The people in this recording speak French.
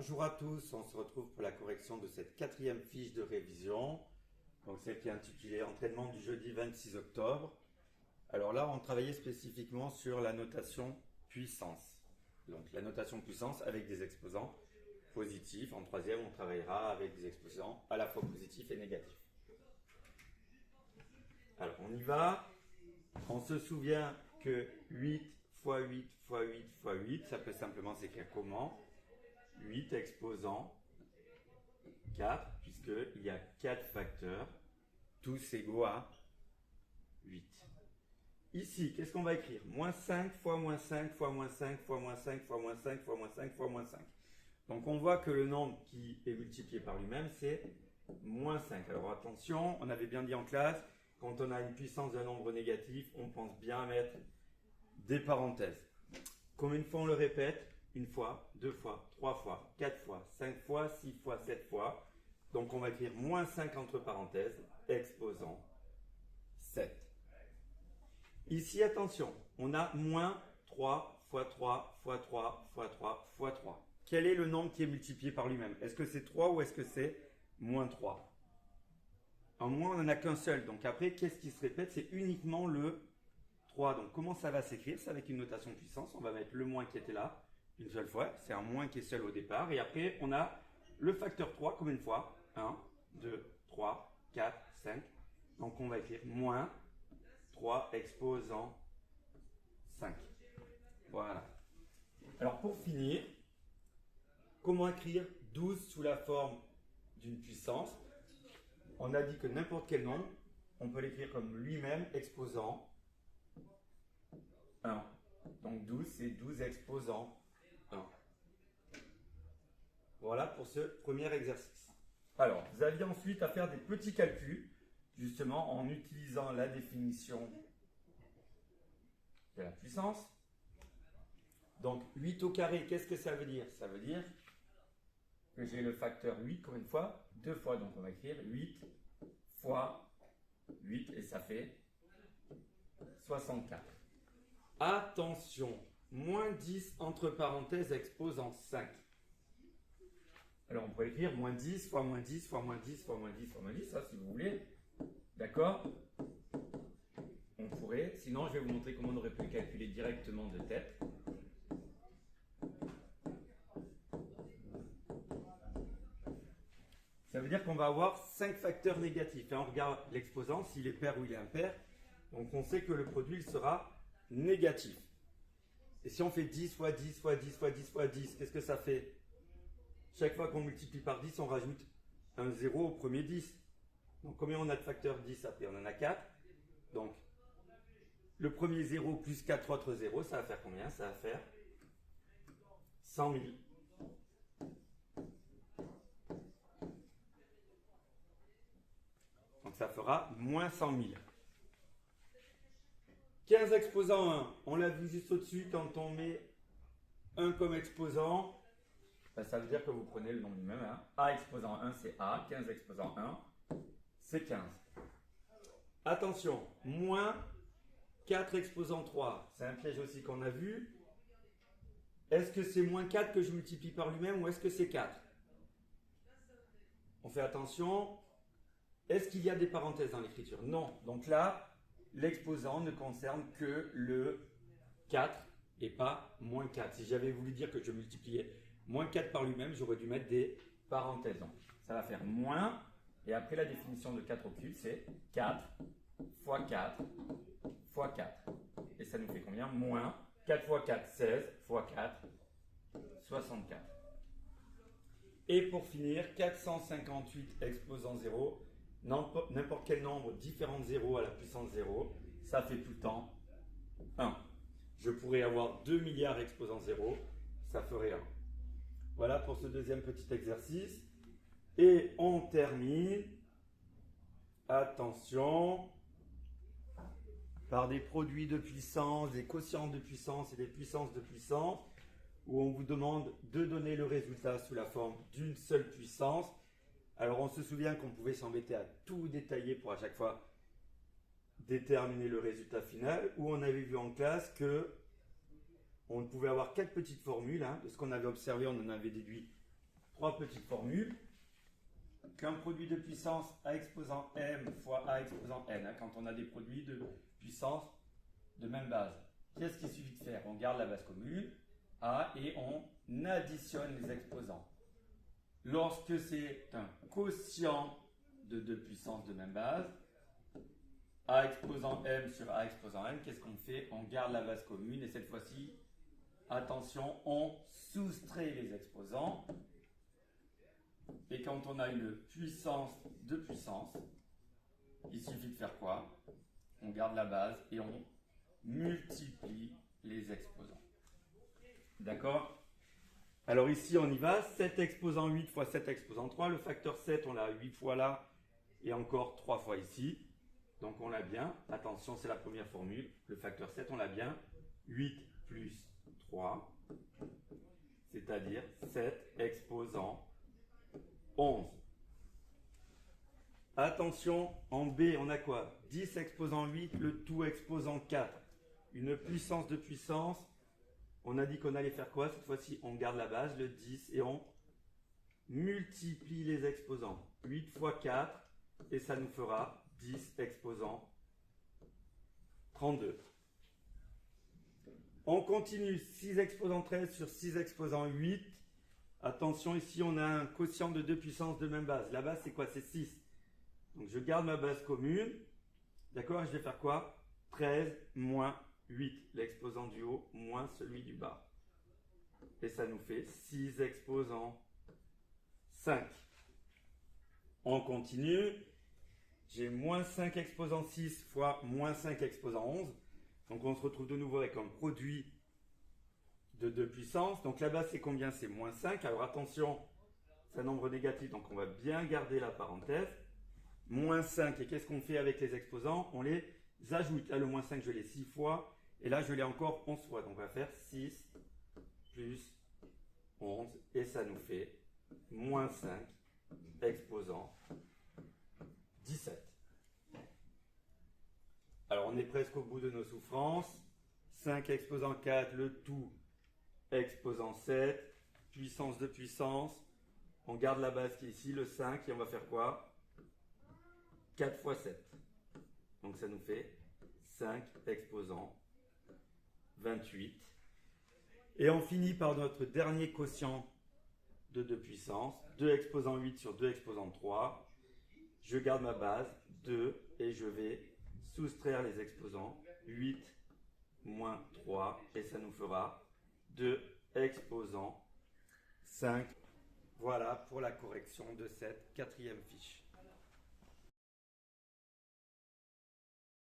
Bonjour à tous, on se retrouve pour la correction de cette quatrième fiche de révision, donc celle qui est intitulée Entraînement du jeudi 26 octobre. Alors là, on travaillait spécifiquement sur la notation puissance. Donc la notation puissance avec des exposants positifs. En troisième, on travaillera avec des exposants à la fois positifs et négatifs. Alors on y va. On se souvient que 8 fois 8 fois 8 fois 8, ça peut simplement s'écrire comment ? 8 exposants 4, puisqu'il y a 4 facteurs, tous égaux à 8. Ici, qu'est-ce qu'on va écrire ? Moins 5 fois moins 5 fois moins 5 fois moins 5 fois moins 5 fois moins 5 fois moins 5. Donc on voit que le nombre qui est multiplié par lui-même, c'est moins 5. Alors attention, on avait bien dit en classe, quand on a une puissance d'un nombre négatif, on pense bien à mettre des parenthèses. Combien de fois on le répète ? Une fois, deux fois, trois fois, quatre fois, 5 fois, 6 fois, 7 fois. Donc on va écrire moins 5 entre parenthèses, exposant 7. Ici, attention, on a moins 3 fois 3 fois 3 fois 3 fois 3. Quel est le nombre qui est multiplié par lui-même ? Est-ce que c'est 3 ou est-ce que c'est moins 3 ? En moins, on n'en a qu'un seul. Donc après, qu'est-ce qui se répète ? C'est uniquement le 3. Donc comment ça va s'écrire ? C'est avec une notation puissance. On va mettre le moins qui était là une seule fois. C'est un moins qui est seul au départ. Et après, on a le facteur 3 combien de fois ? 1, 2, 3, 4, 5. Donc on va écrire moins 3 exposant 5. Voilà. Alors pour finir, comment écrire 12 sous la forme d'une puissance ? On a dit que n'importe quel nombre, on peut l'écrire comme lui-même exposant 1. Donc 12, c'est 12 exposant 1. Voilà pour ce premier exercice. Alors, vous aviez ensuite à faire des petits calculs, justement en utilisant la définition de la puissance. Donc 8 au carré, qu'est-ce que ça veut dire ? Ça veut dire que j'ai le facteur 8 combien de fois ? 2 fois, donc on va écrire 8 fois 8 et ça fait 64. Attention, moins 10 entre parenthèses exposant 5. Alors on pourrait écrire moins 10 fois moins 10 fois moins 10 fois moins 10 fois moins 10, ça si vous voulez. D'accord ? On pourrait, sinon je vais vous montrer comment on aurait pu calculer directement de tête. Ça veut dire qu'on va avoir 5 facteurs négatifs. Et on regarde l'exposant, s'il est pair ou il est impair. Donc on sait que le produit il sera négatif. Et si on fait 10 fois 10 fois 10 fois 10 fois 10, qu'est-ce que ça fait ? Chaque fois qu'on multiplie par 10, on rajoute un 0 au premier 10. Donc combien on a de facteurs 10 après ? On en a 4. Donc le premier 0 plus 4 autres 0, ça va faire combien ? Ça va faire 100 000. Donc ça fera moins 100 000. 15 exposant 1, on l'a vu juste au-dessus, quand on met 1 comme exposant, ça veut dire que vous prenez le nombre lui-même. A exposant 1, c'est A. 15 exposant 1, c'est 15. Attention, moins 4 exposant 3, c'est un piège aussi qu'on a vu. Est-ce que c'est moins 4 que je multiplie par lui-même ou est-ce que c'est 4 ? On fait attention. Est-ce qu'il y a des parenthèses dans l'écriture ? Non. Donc là, l'exposant ne concerne que le 4 et pas moins 4. Si j'avais voulu dire que je multipliais moins 4 par lui-même, j'aurais dû mettre des parenthèses. Donc, ça va faire moins, et après la définition de 4 au cube, c'est 4 fois 4 fois 4. Et ça nous fait combien ? Moins 4 fois 4, 16 fois 4, 64. Et pour finir, 458 exposant 0. N'importe quel nombre différent de 0 à la puissance 0, ça fait tout le temps 1. Je pourrais avoir 2 milliards exposant 0, ça ferait 1. Voilà pour ce deuxième petit exercice. Et on termine, attention, par des produits de puissance, des quotients de puissance et des puissances de puissance, où on vous demande de donner le résultat sous la forme d'une seule puissance. Alors on se souvient qu'on pouvait s'embêter à tout détailler pour à chaque fois déterminer le résultat final, où on avait vu en classe que on pouvait avoir 4 petites formules. De ce qu'on avait observé, on en avait déduit trois petites formules. Qu'un produit de puissance a exposant m fois a exposant n, hein, quand on a des produits de puissance de même base. Qu'est-ce qu'il suffit de faire? On garde la base commune, a, et on additionne les exposants. Lorsque c'est un quotient de deux puissances de même base, a exposant m sur a exposant n, qu'est-ce qu'on fait? On garde la base commune et cette fois-ci, attention, on soustrait les exposants. Et quand on a une puissance de puissance, il suffit de faire quoi? On garde la base et on multiplie les exposants. D'accord? Alors ici, on y va. 7 exposant 8 fois 7 exposant 3. Le facteur 7, on l'a 8 fois là et encore 3 fois ici. Donc on l'a bien. Attention, c'est la première formule. Le facteur 7, on l'a bien. 8 plus 3, c'est-à-dire 7 exposant 11. Attention, en B, on a quoi? 10 exposant 8, le tout exposant 4. Une puissance de puissance. On a dit qu'on allait faire quoi? Cette fois-ci, on garde la base, le 10, et on multiplie les exposants. 8 fois 4, et ça nous fera 10 exposant 32. On continue, 6 exposant 13 sur 6 exposant 8. Attention, ici, on a un quotient de deux puissances de même base. La base, c'est quoi? C'est 6. Donc, je garde ma base commune. D'accord? Et je vais faire quoi? 13 moins 8. L'exposant du haut moins celui du bas. Et ça nous fait 6 exposant 5. On continue. J'ai moins 5 exposant 6 fois moins 5 exposant 11. Donc, on se retrouve de nouveau avec un produit de deux puissances. Donc la base c'est combien? C'est moins 5. Alors attention, c'est un nombre négatif, donc on va bien garder la parenthèse. Moins 5, et qu'est-ce qu'on fait avec les exposants? On les ajoute. Là le moins 5 je l'ai 6 fois, et là je l'ai encore 11 fois. Donc on va faire 6 plus 11, et ça nous fait moins 5 exposant 17. Alors on est presque au bout de nos souffrances. 5 exposant 4, le tout exposant 7, puissance de puissance, on garde la base qui est ici, le 5, et on va faire quoi? 4 fois 7. Donc ça nous fait 5 exposant 28. Et on finit par notre dernier quotient de deux puissances, 2 exposant 8 sur 2 exposant 3. Je garde ma base, 2, et je vais soustraire les exposants, 8 moins 3, et ça nous fera 2 exposant 5. Voilà pour la correction de cette quatrième fiche.